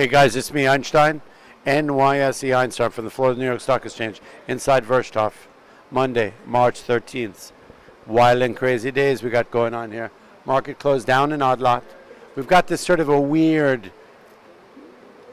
Hey guys, it's me, Einstein, NYSEinstein from the floor of the New York Stock Exchange, inside Wirtschaft, Monday, March 13th. Wild and crazy days we got going on here. Market closed down an odd lot. We've got this sort of a weird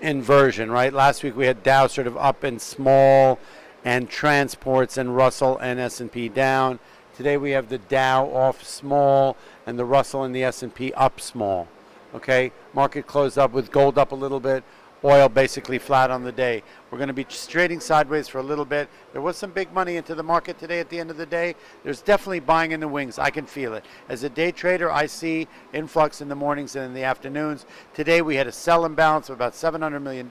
inversion, right? Last week we had Dow sort of up and small, and transports and Russell and S&P down. Today we have the Dow off small and the Russell and the S&P up small. Okay, market closed up with gold up a little bit, oil basically flat on the day. We're going to be trading sideways for a little bit. There was some big money into the market today at the end of the day. There's definitely buying in the wings. I can feel it. As a day trader, I see influx in the mornings and in the afternoons. Today we had a sell imbalance of about $700 million.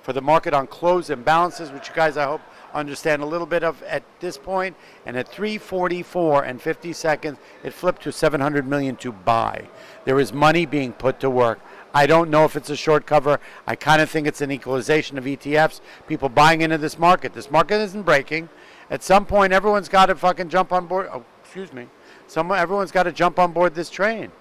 For the market on close imbalances, which you guys I hope understand a little bit of at this point, and at 3:44 and 50 seconds it flipped to 700 million to buy. There is money being put to work. I don't know if it's a short cover. I kind of think it's an equalization of ETFs, people buying into this market. This market isn't breaking. At some point everyone's got to fucking jump on board. Oh, excuse me. Everyone's got to jump on board this train.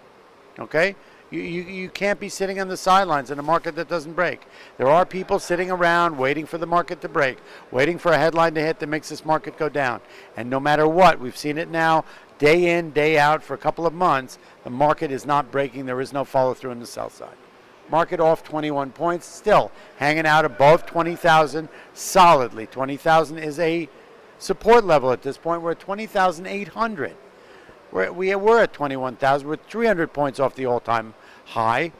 Okay? You can't be sitting on the sidelines in a market that doesn't break. There are people sitting around waiting for the market to break, waiting for a headline to hit that makes this market go down. And no matter what, we've seen it now, day in, day out for a couple of months, the market is not breaking. There is no follow through on the sell side. Market off 21 points, still hanging out above 20,000 solidly. 20,000 is a support level at this point. We're at 20,800. We're at 21,000. We're 300 points off the all-time high,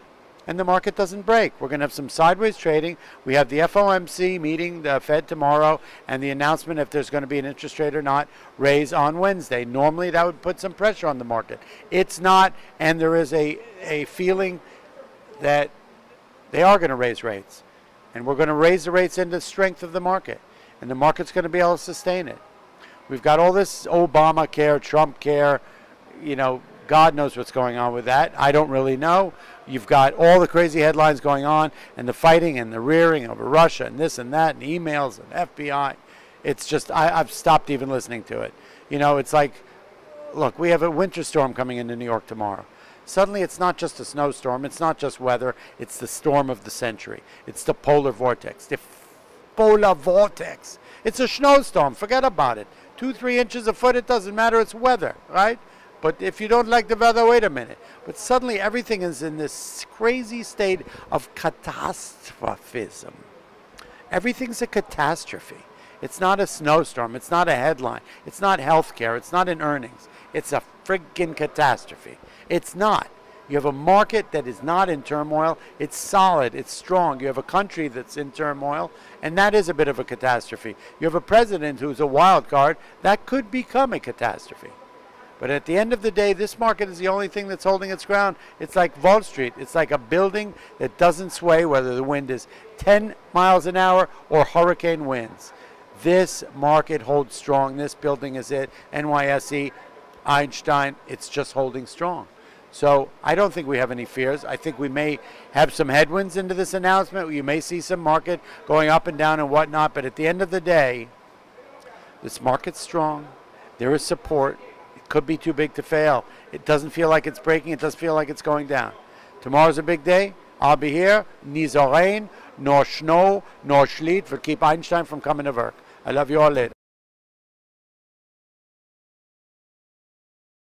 and the market doesn't break. We're going to have some sideways trading. We have the FOMC meeting, the Fed tomorrow, and the announcement if there's going to be an interest rate or not raise on Wednesday. Normally that would put some pressure on the market. It's not, and there is a feeling that they are going to raise rates, and we're going to raise the rates into the strength of the market, and the market's going to be able to sustain it. We've got all this Obamacare, Trump care, you know, God knows what's going on with that. I don't really know. You've got all the crazy headlines going on and the fighting and the rearing over Russia and this and that and emails and FBI. It's just, I've stopped even listening to it. You know, it's like, look, we have a winter storm coming into New York tomorrow. Suddenly it's not just a snowstorm. It's not just weather. It's the storm of the century. It's the polar vortex. The polar vortex. It's a snowstorm. Forget about it. 2-3 inches a foot, it doesn't matter. It's weather, right? But if you don't like the weather, wait a minute. But suddenly everything is in this crazy state of catastrophism. Everything's a catastrophe. It's not a snowstorm. It's not a headline. It's not healthcare. It's not in earnings. It's a friggin' catastrophe. It's not. You have a market that is not in turmoil. It's solid. It's strong. You have a country that's in turmoil, and that is a bit of a catastrophe. You have a president who's a wild card. That could become a catastrophe. But at the end of the day, this market is the only thing that's holding its ground. It's like Wall Street. It's like a building that doesn't sway whether the wind is 10 miles an hour or hurricane winds. This market holds strong. This building is it. NYSE, Einstein, it's just holding strong. So I don't think we have any fears. I think we may have some headwinds into this announcement. You may see some market going up and down and whatnot. But at the end of the day, this market's strong. There is support. Could be too big to fail. It doesn't feel like it's breaking. It doesn't feel like it's going down. Tomorrow's a big day. I'll be here. Neither rain, nor snow, nor sleet will keep Einstein from coming to work. I love you all later.